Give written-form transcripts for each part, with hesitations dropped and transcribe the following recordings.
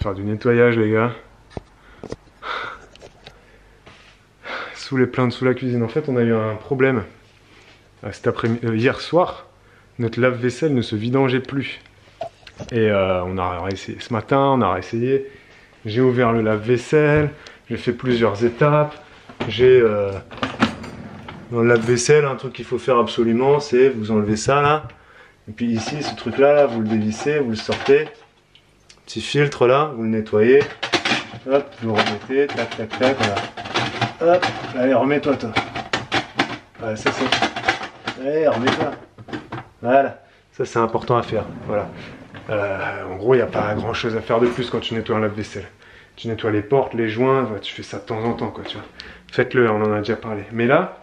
faire du nettoyage, les gars. Sous les plaintes, sous la cuisine. En fait, on a eu un problème hier soir. Notre lave-vaisselle ne se vidangeait plus. Et on a réessayé ce matin, on a réessayé. J'ai ouvert le lave-vaisselle, j'ai fait plusieurs étapes. J'ai dans le lave-vaisselle, un truc qu'il faut faire absolument, c'est vous enlevez ça là. Et puis ici, ce truc-là, là, vous le dévissez, vous le sortez. Petit filtre là, vous le nettoyez. Hop, vous le remettez, tac, tac, tac, voilà. Hop, allez, remets-toi, toi. Voilà, ça c'est... Allez, remets-toi. Voilà, ça c'est important à faire, voilà. En gros, il n'y a pas grand chose à faire de plus quand tu nettoies un lave-vaisselle. Tu nettoies les portes, les joints, tu fais ça de temps en temps, quoi, tu vois. Faites-le, on en a déjà parlé. Mais là,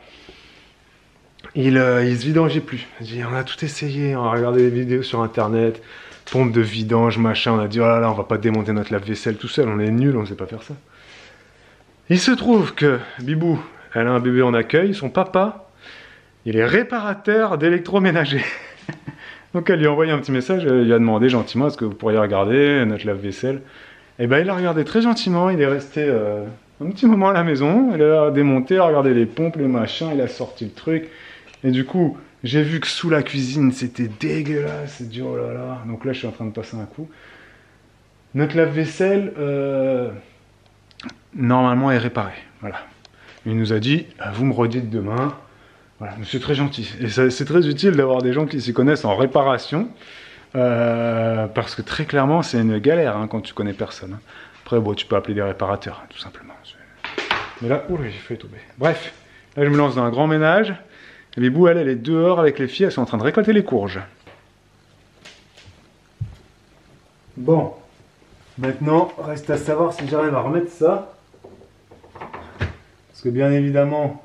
il se vidangeait plus. On a tout essayé, on a regardé des vidéos sur internet, pompe de vidange, machin. On a dit, oh là là, on va pas démonter notre lave-vaisselle tout seul, on est nuls, on sait pas faire ça. Il se trouve que Bibou, elle a un bébé en accueil, son papa, il est réparateur d'électroménager. Donc elle lui a envoyé un petit message, elle lui a demandé gentiment, est-ce que vous pourriez regarder notre lave-vaisselle? Et ben il a regardé très gentiment, il est resté un petit moment à la maison, il a démonté, il a regardé les pompes, les machins, il a sorti le truc. Et du coup, j'ai vu que sous la cuisine, c'était dégueulasse. C'est dit, oh là là. Donc là, je suis en train de passer un coup. Notre lave-vaisselle, normalement, est réparée. Voilà. Il nous a dit, vous me redites demain. Voilà, c'est très gentil. Et c'est très utile d'avoir des gens qui s'y connaissent en réparation. Parce que très clairement, c'est une galère hein, quand tu connais personne. Hein. Après, bon, tu peux appeler des réparateurs, hein, tout simplement. Mais là, oula, j'ai failli tomber. Bref, là, je me lance dans un grand ménage. Et Bibou, elle est dehors avec les filles, elles sont en train de récolter les courges. Bon, maintenant, reste à savoir si j'arrive à remettre ça. Parce que bien évidemment,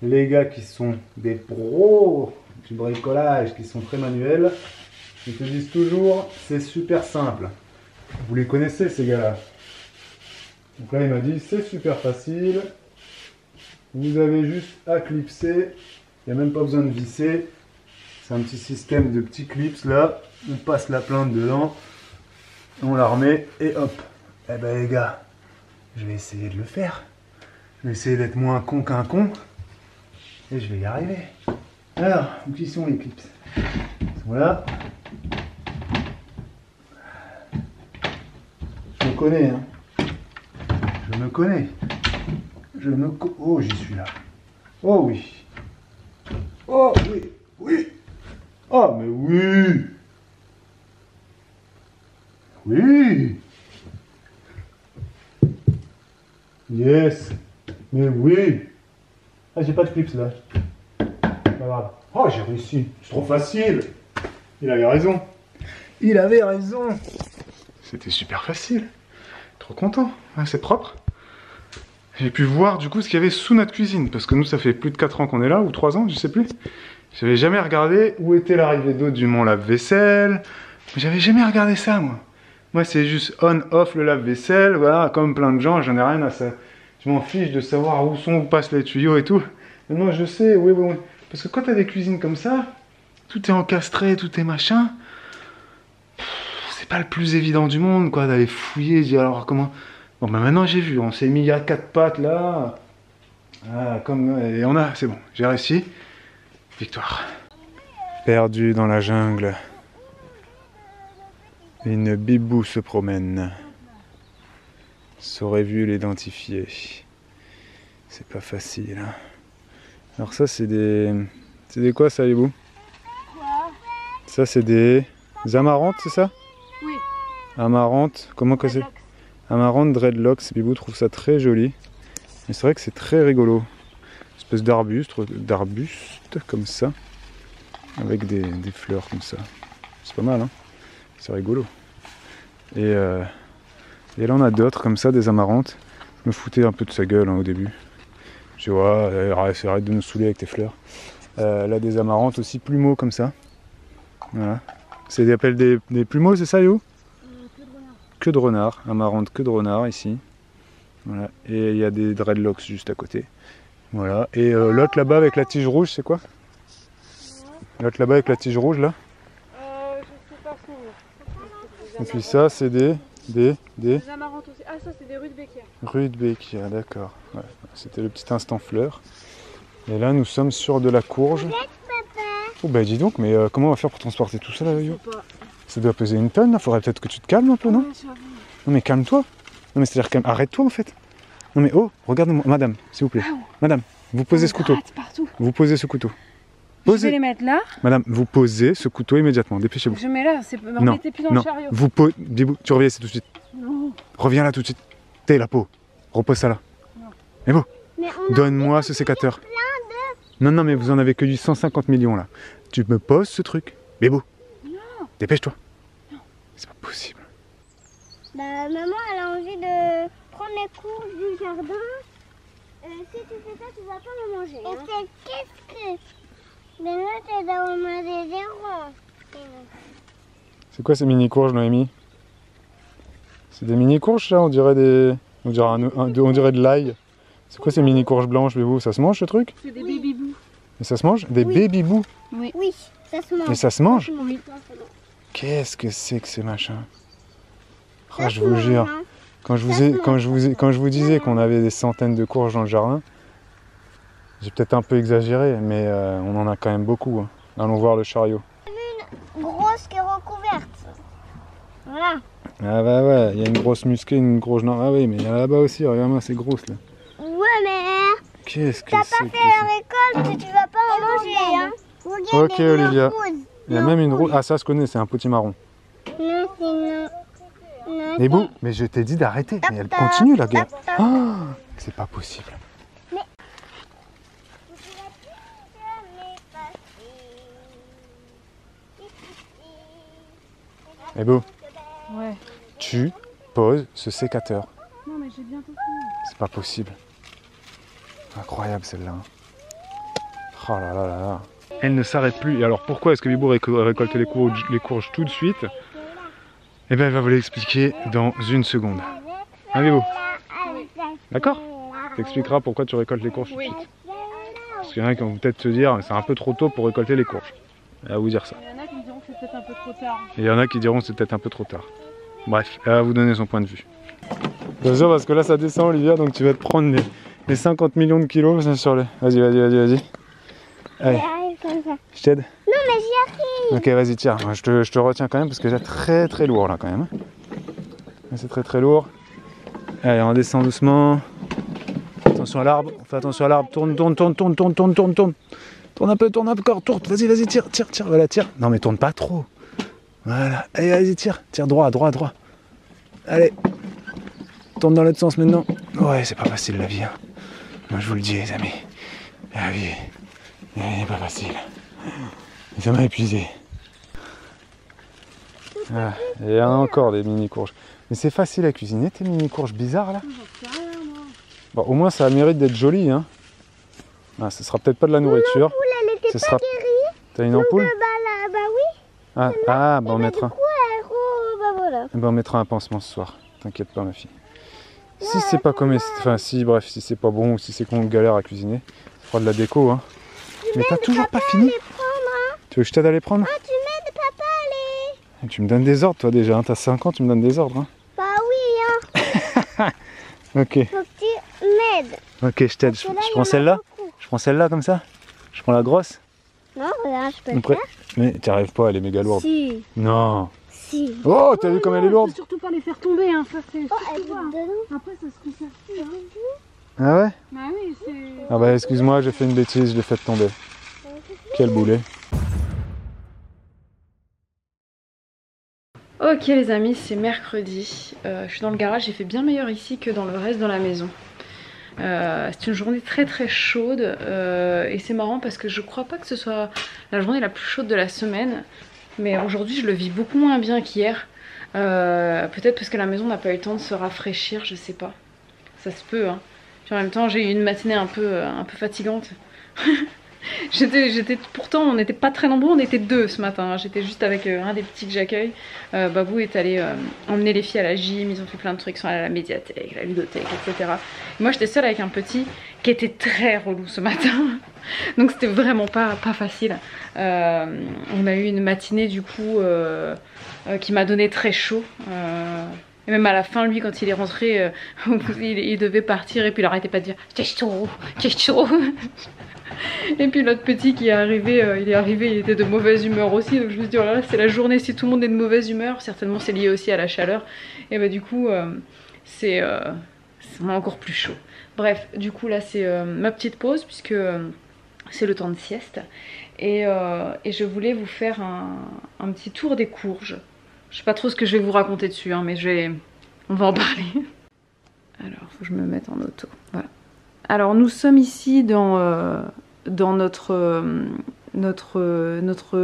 les gars qui sont des pros du bricolage, qui sont très manuels, ils te disent toujours, c'est super simple. Vous les connaissez ces gars-là. Donc là, il m'a dit, c'est super facile. Vous avez juste à clipser. Il n'y a même pas besoin de visser. C'est un petit système de petits clips là. On passe la plainte dedans. On la remet et hop. Eh ben les gars, je vais essayer de le faire. Je vais essayer d'être moins con qu'un con. Et je vais y arriver. Alors, où sont les clips? Voilà. Je me connais, hein. Je me connais. Oh, j'y suis là. Oh oui. Oh oui, oui. Oh mais oui. Oui. Yes. Mais oui. Ah, j'ai pas de clips là. Pas grave. Oh, j'ai réussi. C'est trop facile. Il avait raison. Il avait raison. C'était super facile. Trop content. Ah, c'est propre. J'ai pu voir du coup ce qu'il y avait sous notre cuisine. Parce que nous, ça fait plus de 4 ans qu'on est là, ou 3 ans, je sais plus. J'avais jamais regardé où était l'arrivée d'eau du mon lave-vaisselle. J'avais jamais regardé ça, moi. Moi, c'est juste on-off le lave-vaisselle. Voilà, comme plein de gens, j'en ai rien à ça. Je m'en fiche de savoir où passent les tuyaux et tout. Maintenant, je sais, oui, oui, oui. Parce que quand t'as des cuisines comme ça, tout est encastré, tout est machin. C'est pas le plus évident du monde, quoi, d'aller fouiller, dire alors comment. Bon, ben maintenant j'ai vu, on s'est mis à 4 pattes là. Ah, comme. Et on a, c'est bon, j'ai réussi. Victoire. Perdu dans la jungle. Une bibou se promène. Saurait vu l'identifier. C'est pas facile. Hein. Alors ça c'est des... C'est des quoi ça, Bibou? Ça c'est des amarantes, c'est ça? Oui. Amarantes, comment que c'est? Amarantes dreadlocks, Bibou trouve ça très joli. Mais c'est vrai que c'est très rigolo. Une espèce d'arbuste comme ça. Avec des fleurs comme ça. C'est pas mal, hein? C'est rigolo. Et là on a d'autres comme ça, des amarantes. Je me foutais un peu de sa gueule hein, au début. Je vois, arrête de nous saouler avec tes fleurs. Là des amarantes aussi, plumeaux comme ça. Voilà. C'est des plumeaux, c'est ça, Yo? Queue de renard, amarante queue de renard ici. Voilà. Et il y a des dreadlocks juste à côté. Voilà. Et l'autre là-bas avec la tige rouge, c'est quoi? L'autre là-bas avec la tige rouge là? Je sais pas. Et puis ça, c'est des Des amarantes aussi. Ah, ça, c'est des rudbeckias. Rudbeckia, d'accord. Ouais. C'était le petit instant fleur. Et là, nous sommes sur de la courge. Oh bah dis donc, mais comment on va faire pour transporter tout ça là, Yo? Ça doit peser une tonne, là. Faudrait peut-être que tu te calmes un peu, non? Non mais calme-toi. Non mais c'est-à-dire arrête-toi en fait. Non mais oh, regarde-moi, madame, s'il vous plaît. Madame, vous posez ce couteau. Vous posez ce couteau. Je vais les mettre là. Madame, vous posez ce couteau immédiatement, dépêchez-vous. Je mets là, non, mettez plus dans le chariot. Bibou, tu reviens ici tout de suite. Non. Reviens là tout de suite. T'es la peau. Repose ça là. Non. Mais bon, donne-moi ce sécateur. Non, mais vous en avez cueilli 150 millions là. Tu me poses ce truc. Bébou. Non. Dépêche-toi. Non. C'est pas possible. Bah, maman, elle a envie de prendre les courges du jardin. Si tu fais ça, tu vas pas me manger. Et c'est qu'est-ce que... Mais là, t'es dans le zéro. C'est quoi ces mini-courges, Noémie? C'est des mini-courges, ça? On dirait des... On dirait de l'ail. C'est quoi ces mini-courges blanches, Bébou? Ça se mange, ce truc? C'est des baby-bous. Et ça se mange? Des baby-bous? Oui, ça se mange. Et ça se mange? Oui. Qu'est-ce que c'est que ces machins? Oh, je vous jure, quand je vous disais qu'on avait des centaines de courges dans le jardin, j'ai peut-être un peu exagéré, mais on en a quand même beaucoup. Hein. Allons voir le chariot. Une grosse qui est recouverte. Voilà. Ah bah ouais, il y a une grosse musquée, une grosse... Non, ah oui, mais il y en a là-bas aussi, regarde-moi, c'est grosse là. Ouais, mais... Qu'est-ce que t'as c'est pas fait la récolte, tu vas pas en manger, hein. Regarde, ok, Olivia. Il y a même une rose. Ah, ça se connaît, c'est un potimarron. Non, c'est non. Mais bon, mais je t'ai dit d'arrêter, mais elle continue la guerre. Oh, c'est pas possible. Mais bon, ouais. Tu poses ce sécateur. Non, mais j'ai bientôt fini. C'est pas possible. Incroyable celle-là. Oh là là là là. Elle ne s'arrête plus. Et alors pourquoi est-ce que Bibou récolte les courges tout de suite? Eh bien elle va vous l'expliquer dans une seconde. Hein Bibou? D'accord? T'expliqueras pourquoi tu récoltes les courges tout de suite. Parce qu'il y en a qui vont peut-être se dire c'est un peu trop tôt pour récolter les courges. Elle va vous dire ça. Il y en a qui me diront que c'est peut-être un peu trop tard. Et il y en a qui diront que c'est peut-être un peu trop tard. Bref, elle va vous donner son point de vue. Bien sûr, parce que là ça descend Olivia, donc tu vas te prendre les 50 millions de kilos sur les... Vas-y. Allez, je t'aide? Non, mais j'y arrive. Ok, vas-y, tiens, je te retiens quand même parce que j'ai très très lourd là quand même. C'est très très lourd. Allez, on descend doucement. Attention à l'arbre, on fait attention à l'arbre. Tourne. Tourne un peu encore, tourne. Vas-y, tire. Voilà, tire. Non, mais tourne pas trop. Voilà. Allez, vas-y, tire. Tire droit. Allez. Tourne dans l'autre sens maintenant. Ouais, c'est pas facile la vie. Hein. Moi, je vous le dis, les amis. La vie, elle n'est pas facile. Et ça m'a épuisé. Ah, et il y en a encore des mini-courges. Mais c'est facile à cuisiner, tes mini-courges bizarres là. Bon, au moins, ça a le mérite d'être joli. Hein. Ah, ce sera peut-être pas de la nourriture. L'ampoule, elle était pas guérie. T'as une ampoule? Bah oui. Ah, bah on mettra. Du coup, bah voilà. Ben, on mettra un pansement ce soir. T'inquiète pas, ma fille. Si c'est pas comme... Enfin, si c'est pas bon ou si c'est qu'on galère à cuisiner, ça fera de la déco. Hein. Mais t'as toujours pas fini? Tu veux que je t'aide à les prendre? Ah, tu m'aides, papa, allez. Tu me donnes des ordres, toi, déjà. Hein. T'as 5 ans, tu me donnes des ordres. Hein. Bah oui, hein. Ok. Faut que tu m'aides. Ok, je t'aide. Je prends celle-là? Je prends celle-là, comme ça? Je prends la grosse? Non, regarde, je peux le faire. Mais t'y arrives pas, elle est méga lourde. Si. Non. Si. Oh, t'as vu comme elle est lourde? Faut surtout pas les faire tomber, hein. Ça, c'est elle surtout est pas. dedans. Après, ça se conserve plus, hein. Ah ouais? Bah oui, c'est... Ah bah excuse-moi, j'ai fait une bêtise, je l'ai fait tomber. Quel boulet. Ok les amis, c'est mercredi. Je suis dans le garage, j'ai fait bien meilleur ici que dans le reste de la maison. C'est une journée très très chaude et c'est marrant parce que je crois pas que ce soit la journée la plus chaude de la semaine. Mais aujourd'hui je le vis beaucoup moins bien qu'hier. Peut-être parce que la maison n'a pas eu le temps de se rafraîchir, je sais pas. Ça se peut hein. Puis en même temps j'ai eu une matinée un peu fatigante. Pourtant on n'était pas très nombreux, on était 2 ce matin. J'étais juste avec un des petits que j'accueille. Babou est allé emmener les filles à la gym, ils ont fait plein de trucs, ils sont allés à la médiathèque, la ludothèque, etc. Et moi j'étais seule avec un petit qui était très relou ce matin. Donc c'était vraiment pas facile. On a eu une matinée du coup qui m'a donné très chaud. Et même à la fin, lui, quand il est rentré, il devait partir et puis il arrêtait pas de dire « J'ai chaud, j'ai chaud !» Et puis l'autre petit qui est arrivé, il était de mauvaise humeur aussi. Donc je me suis dit, oh là là, c'est la journée, si tout le monde est de mauvaise humeur, certainement c'est lié aussi à la chaleur. Et bah du coup, c'est encore plus chaud. Bref, du coup là c'est ma petite pause puisque c'est le temps de sieste. Et je voulais vous faire un petit tour des courges. Je sais pas trop ce que je vais vous raconter dessus, hein, mais on va en parler. Alors, faut que je me mette en auto. Voilà. Alors, nous sommes ici dans notre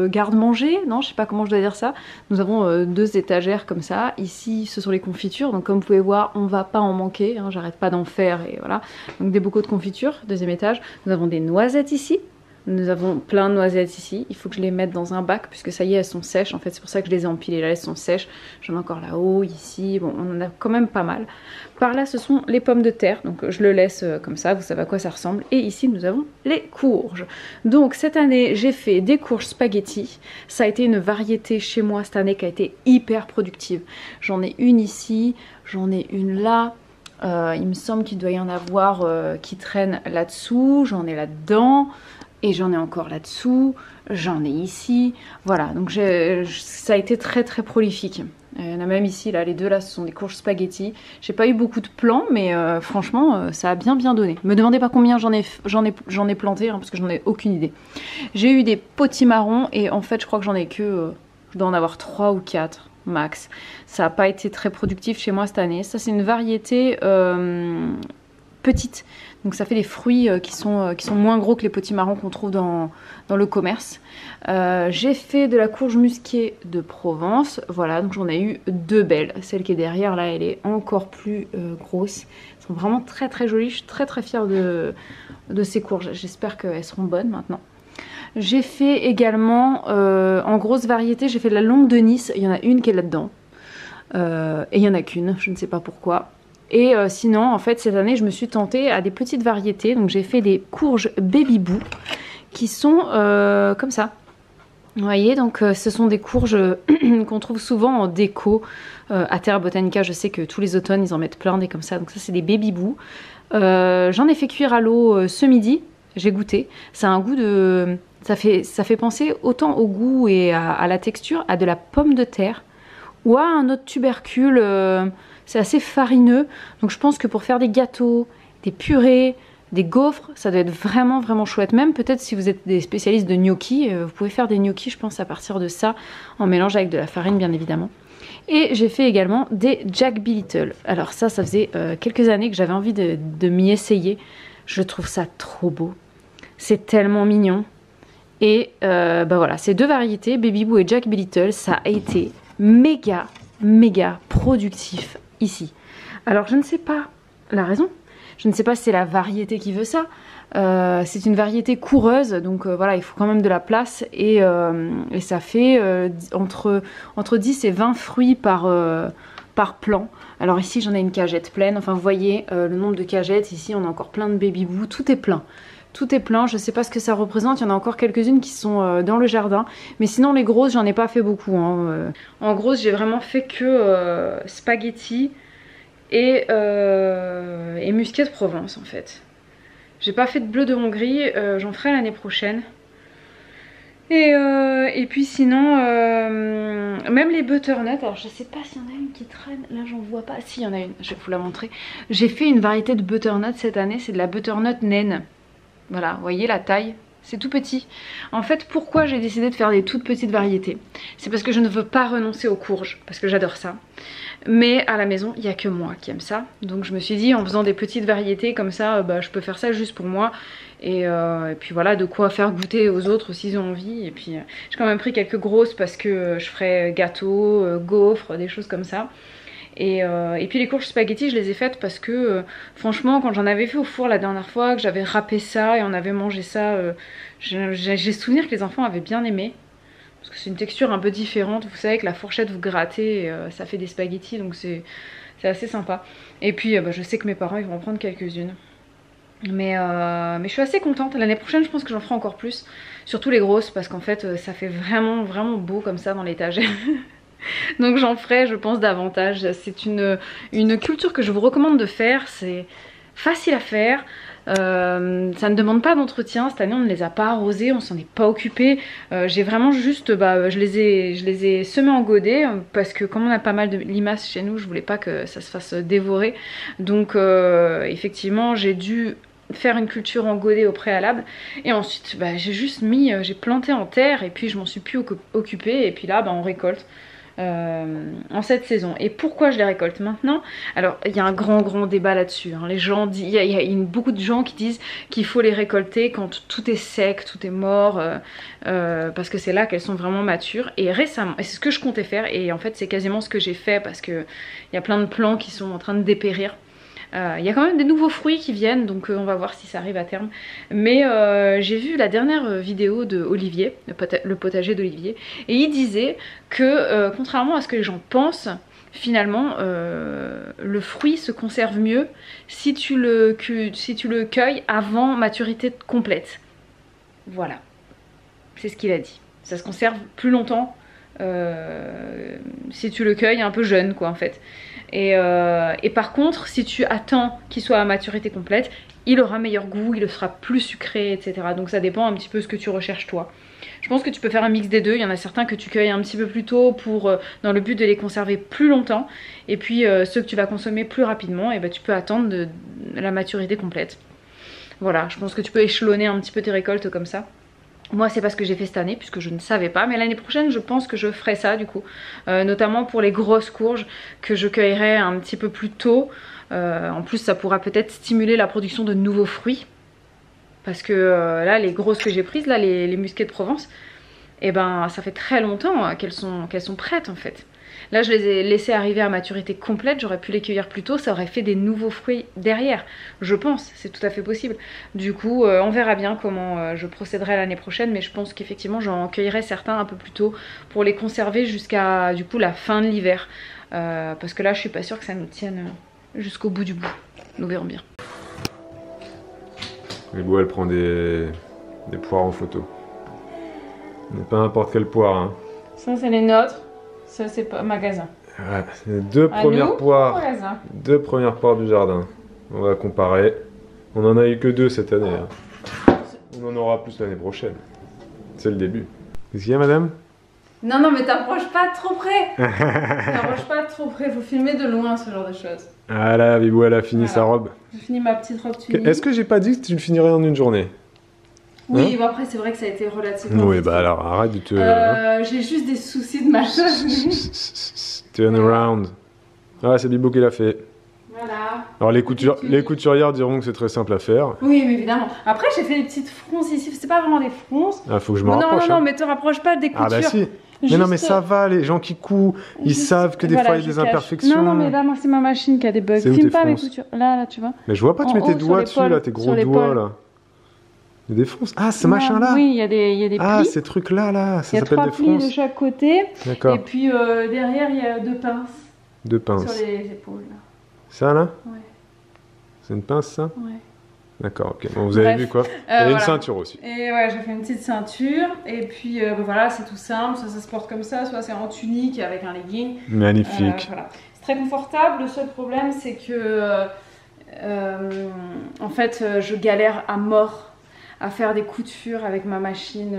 garde-manger. Non, je sais pas comment je dois dire ça. Nous avons 2 étagères comme ça. Ici, ce sont les confitures. Donc, comme vous pouvez voir, on va pas en manquer. Hein, j'arrête pas d'en faire et voilà. Donc, des bocaux de confiture, 2e étage. Nous avons des noisettes ici. Nous avons plein de noisettes ici, il faut que je les mette dans un bac puisque ça y est, elles sont sèches. En fait, c'est pour ça que je les ai empilées là, elles sont sèches. J'en ai encore là-haut, ici, bon, on en a quand même pas mal. Par là, ce sont les pommes de terre, donc je le laisse comme ça, vous savez à quoi ça ressemble. Et ici, nous avons les courges. Donc cette année, j'ai fait des courges spaghetti. Ça a été une variété chez moi cette année qui a été hyper productive. J'en ai une ici, j'en ai une là. Il me semble qu'il doit y en avoir qui traînent là-dessous, j'en ai là-dedans. Et j'en ai encore là-dessous, j'en ai ici, voilà, donc ça a été très très prolifique. Il y en a même ici, là, les 2 là, ce sont des courges spaghetti. J'ai pas eu beaucoup de plants, mais franchement, ça a bien donné. Me demandez pas combien j'en ai planté, hein, parce que j'en ai aucune idée. J'ai eu des potimarrons, et en fait, je crois que j'en ai que, je dois en avoir 3 ou 4 max. Ça n'a pas été très productif chez moi cette année. Ça, c'est une variété petite. Donc ça fait des fruits qui sont moins gros que les potimarrons qu'on trouve dans le commerce. J'ai fait de la courge musquée de Provence. Voilà, donc j'en ai eu 2 belles. Celle qui est derrière là, elle est encore plus grosse. Elles sont vraiment très très jolies. Je suis très très fière de ces courges. J'espère qu'elles seront bonnes maintenant. J'ai fait également, en grosse variété, j'ai fait de la longue de Nice. Il y en a une qui est là-dedans. Et il n'y en a qu'une, je ne sais pas pourquoi. Et sinon, en fait, cette année, je me suis tentée à des petites variétés. Donc, j'ai fait des courges Baby Boo qui sont comme ça. Vous voyez, donc ce sont des courges qu'on trouve souvent en déco à Terra Botanica. Je sais que tous les automnes, ils en mettent plein des comme ça. Donc, ça, c'est des Baby Boo. J'en ai fait cuire à l'eau ce midi. J'ai goûté. Ça a un goût de... Ça fait penser autant au goût et à la texture à de la pomme de terre ou à un autre tubercule... C'est assez farineux, donc je pense que pour faire des gâteaux, des purées, des gaufres, ça doit être vraiment vraiment chouette. Même peut-être si vous êtes des spécialistes de gnocchis, vous pouvez faire des gnocchis, je pense, à partir de ça, en mélange avec de la farine bien évidemment. Et j'ai fait également des Jack Be Little. Alors ça faisait quelques années que j'avais envie de m'y essayer. Je trouve ça trop beau. C'est tellement mignon. Et bah voilà, ces 2 variétés, Baby Boo et Jack Be Little, ça a été méga productif ici. Alors je ne sais pas la raison, je ne sais pas si c'est la variété qui veut ça. C'est une variété coureuse, donc voilà, il faut quand même de la place et ça fait entre 10 et 20 fruits par plant. Alors ici j'en ai une cagette pleine, enfin vous voyez le nombre de cagettes, ici on a encore plein de Baby Boo, tout est plein. Tout est plein, je ne sais pas ce que ça représente, il y en a encore quelques-unes qui sont dans le jardin. Mais sinon les grosses, j'en ai pas fait beaucoup. Hein. En grosse, j'ai vraiment fait que spaghetti et musquée de Provence en fait. J'ai pas fait de bleu de Hongrie, j'en ferai l'année prochaine. Et puis sinon, même les butternuts, alors je sais pas s'il y en a une qui traîne, là j'en vois pas. Si, il y en a une, je vais vous la montrer. J'ai fait une variété de butternut cette année, c'est de la butternut naine. Voilà, vous voyez la taille, c'est tout petit. En fait, pourquoi j'ai décidé de faire des toutes petites variétés? C'est parce que je ne veux pas renoncer aux courges, parce que j'adore ça. Mais à la maison, il n'y a que moi qui aime ça. Donc je me suis dit, en faisant des petites variétés comme ça, bah, je peux faire ça juste pour moi. Et puis voilà, de quoi faire goûter aux autres s'ils ont envie. Et puis j'ai quand même pris quelques grosses parce que je ferai gâteaux, gaufres, des choses comme ça. Et puis les courges spaghetti, je les ai faites parce que franchement, quand j'en avais fait au four la dernière fois, que j'avais râpé ça et on avait mangé ça, j'ai souvenir que les enfants avaient bien aimé. Parce que c'est une texture un peu différente. Vous savez que la fourchette, vous grattez, et, ça fait des spaghettis, donc c'est assez sympa. Et puis bah, je sais que mes parents, ils vont en prendre quelques-unes. Mais je suis assez contente. L'année prochaine, je pense que j'en ferai encore plus. Surtout les grosses, parce qu'en fait, ça fait vraiment, vraiment beau comme ça dans l'étagère. Donc j'en ferai, je pense, davantage. C'est une culture que je vous recommande de faire. C'est facile à faire. Ça ne demande pas d'entretien. Cette année on ne les a pas arrosés, on s'en est pas occupé. J'ai vraiment juste, je les ai semés en godet parce que comme on a pas mal de limaces chez nous, je voulais pas que ça se fasse dévorer. Donc effectivement j'ai dû faire une culture en godet au préalable et ensuite j'ai juste mis, j'ai planté en terre et puis je m'en suis plus occupée et puis là on récolte. En cette saison. Et pourquoi je les récolte maintenant? Alors il y a un grand débat là-dessus, hein. Les gens disent, il y a beaucoup de gens qui disent qu'il faut les récolter quand tout est sec, tout est mort, parce que c'est là qu'elles sont vraiment matures. Et récemment, et c'est ce que je comptais faire, et en fait c'est quasiment ce que j'ai fait parce que il y a plein de plants qui sont en train de dépérir. Il y a quand même des nouveaux fruits qui viennent, donc on va voir si ça arrive à terme. Mais j'ai vu la dernière vidéo de Olivier, le potager d'Olivier, et il disait que contrairement à ce que les gens pensent, finalement le fruit se conserve mieux si tu le cueilles avant maturité complète. Voilà, c'est ce qu'il a dit. Ça se conserve plus longtemps si tu le cueilles un peu jeune, quoi, en fait. Et par contre, si tu attends qu'il soit à maturité complète, il aura meilleur goût, il sera plus sucré, etc. Donc ça dépend un petit peu de ce que tu recherches toi. Je pense que tu peux faire un mix des deux. Il y en a certains que tu cueilles un petit peu plus tôt dans le but de les conserver plus longtemps. Et puis ceux que tu vas consommer plus rapidement, et tu peux attendre de la maturité complète. Voilà, je pense que tu peux échelonner un petit peu tes récoltes comme ça. Moi c'est pas ce que j'ai fait cette année puisque je ne savais pas, mais l'année prochaine je pense que je ferai ça du coup, notamment pour les grosses courges que je cueillerai un petit peu plus tôt. En plus ça pourra peut-être stimuler la production de nouveaux fruits parce que là les grosses que j'ai prises, là les musquets de Provence, et ça fait très longtemps qu'elles sont prêtes en fait. Là je les ai laissées arriver à maturité complète, j'aurais pu les cueillir plus tôt, ça aurait fait des nouveaux fruits derrière, je pense, c'est tout à fait possible. Du coup on verra bien comment je procéderai l'année prochaine, mais je pense qu'effectivement j'en cueillerai certains un peu plus tôt pour les conserver jusqu'à du coup la fin de l'hiver. Parce que là je suis pas sûre que ça nous tienne jusqu'au bout du bout, nous verrons bien. Les Bou, elle prend des poires en photo. Mais pas n'importe quelle poire, hein. Ça c'est les nôtres. Ça c'est pas magasin. Ouais, c'est les deux premières poires du jardin. On va comparer. On en a eu que 2 cette année, hein. On en aura plus l'année prochaine. C'est le début. Qu'est-ce qu'il y a, madame? Non mais t'approches pas trop près. T'approches pas trop près, faut filmer de loin ce genre de choses. Ah là, Bibou, elle a fini sa robe. J'ai fini ma petite robe tunique. Est-ce que j'ai pas dit que tu le finirais en une journée? Oui, après c'est vrai que ça a été relativement... Oui, alors arrête de te... j'ai juste des soucis de machin. Turn around. Ah, c'est Bibou qui l'a fait. Voilà. Alors les couturières diront que c'est très simple à faire. Oui, mais évidemment. Après j'ai fait des petites fronces ici, c'est pas vraiment des fronces. Ah, faut que je me rapproche. Non, mais te rapproche pas des coutures. Ah bah si. Juste... Mais non, mais ça va, les gens qui cousent, ils savent que des fois il y a des imperfections. Non, mais là, moi, c'est ma machine qui a des bugs. Filme pas mes coutures. Là, tu vois. Mais je vois pas, tu mets tes doigts dessus, là, tes gros doigts, là. Il y a des fronces. Ah, ce machin-là. Oui, il y a des plis. Ah, ces trucs-là, là, ça s'appelle des fronces. Il y a 3 plis de chaque côté. D'accord. Et puis derrière, il y a 2 pinces. 2 pinces. Sur les épaules, là. Ça, là? Ouais. C'est une pince, ça? Ouais. D'accord, ok. Bon, vous avez vu quoi? Il y a une ceinture aussi. Et ouais, j'ai fait une petite ceinture. Et puis voilà, c'est tout simple. Ça se porte comme ça. Soit c'est en tunique avec un legging. Magnifique. Voilà. C'est très confortable. Le seul problème, c'est que en fait, je galère à mort à faire des coutures avec ma machine.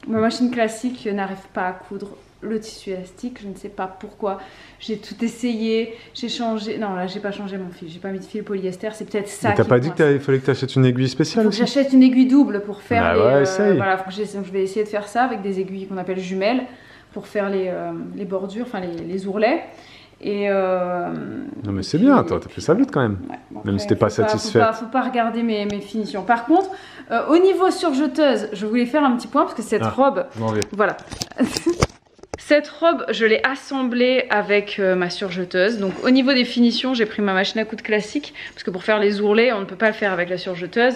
Ma machine classique n'arrive pas à coudre le tissu élastique, je ne sais pas pourquoi. J'ai tout essayé, j'ai changé. Non, là, j'ai pas changé mon fil, j'ai pas mis de fil polyester, c'est peut-être ça. Mais t'as pas dit qu'il fallait que tu achètes une aiguille spéciale aussi? J'achète une aiguille double pour faire voilà, je vais essayer de faire ça avec des aiguilles qu'on appelle jumelles pour faire les bordures, enfin les ourlets. Et non mais c'est bien, t'as fait ça vite quand même. Ouais, bon, même si t'es pas satisfaite. Faut pas regarder mes finitions. Par contre, au niveau surjeteuse, je voulais faire un petit point parce que cette robe, voilà. Cette robe, je l'ai assemblée avec ma surjeteuse. Donc au niveau des finitions, j'ai pris ma machine à coudre classique. Parce que pour faire les ourlets, on ne peut pas le faire avec la surjeteuse.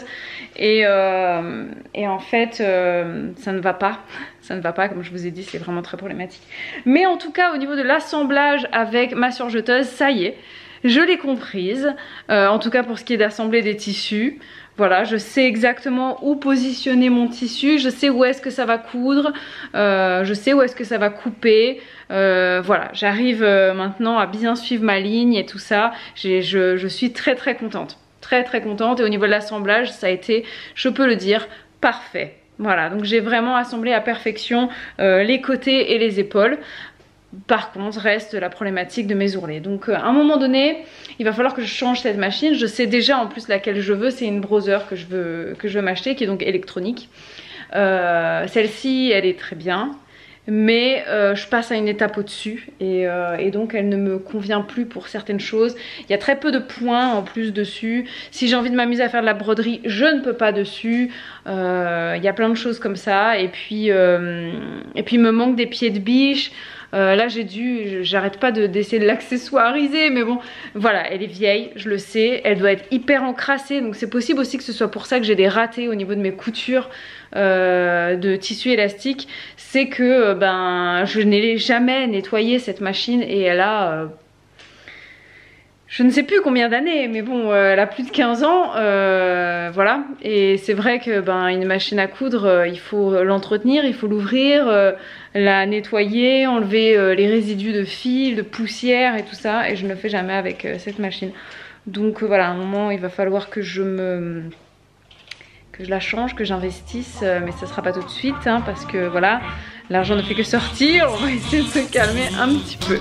Et en fait, ça ne va pas. Ça ne va pas, comme je vous ai dit, c'est vraiment très problématique. Mais en tout cas, au niveau de l'assemblage avec ma surjeteuse, ça y est. Je l'ai comprise, en tout cas pour ce qui est d'assembler des tissus. Voilà, je sais exactement où positionner mon tissu, je sais où est-ce que ça va coudre, je sais où est-ce que ça va couper. Voilà, j'arrive maintenant à bien suivre ma ligne et tout ça. Je suis très contente. Très contente. Et au niveau de l'assemblage, ça a été, je peux le dire, parfait. Voilà, donc j'ai vraiment assemblé à perfection les côtés et les épaules. Par contre, reste la problématique de mes ourlets. Donc à un moment donné, il va falloir que je change cette machine. Je sais déjà en plus laquelle je veux. C'est une Brother que je veux m'acheter, qui est donc électronique. Celle-ci, elle est très bien. Mais je passe à une étape au-dessus et donc elle ne me convient plus pour certaines choses. Il y a très peu de points en plus dessus. Si j'ai envie de m'amuser à faire de la broderie, je ne peux pas dessus. Il y a plein de choses comme ça. Et puis il me manque des pieds de biche. Là j'arrête pas d'essayer de l'accessoiriser, mais bon, voilà, elle est vieille, je le sais, elle doit être hyper encrassée, donc c'est possible aussi que ce soit pour ça que j'ai des ratés au niveau de mes coutures de tissu élastique, c'est que je n'ai jamais nettoyé cette machine et elle a... je ne sais plus combien d'années, mais bon, elle a plus de 15 ans, voilà. Et c'est vrai que une machine à coudre, il faut l'entretenir, il faut l'ouvrir, la nettoyer, enlever les résidus de fil, de poussière et tout ça. Et je ne le fais jamais avec cette machine. Donc voilà, à un moment, il va falloir que je la change, que j'investisse, mais ça sera pas tout de suite, hein, parce que voilà, l'argent ne fait que sortir. On va essayer de se calmer un petit peu.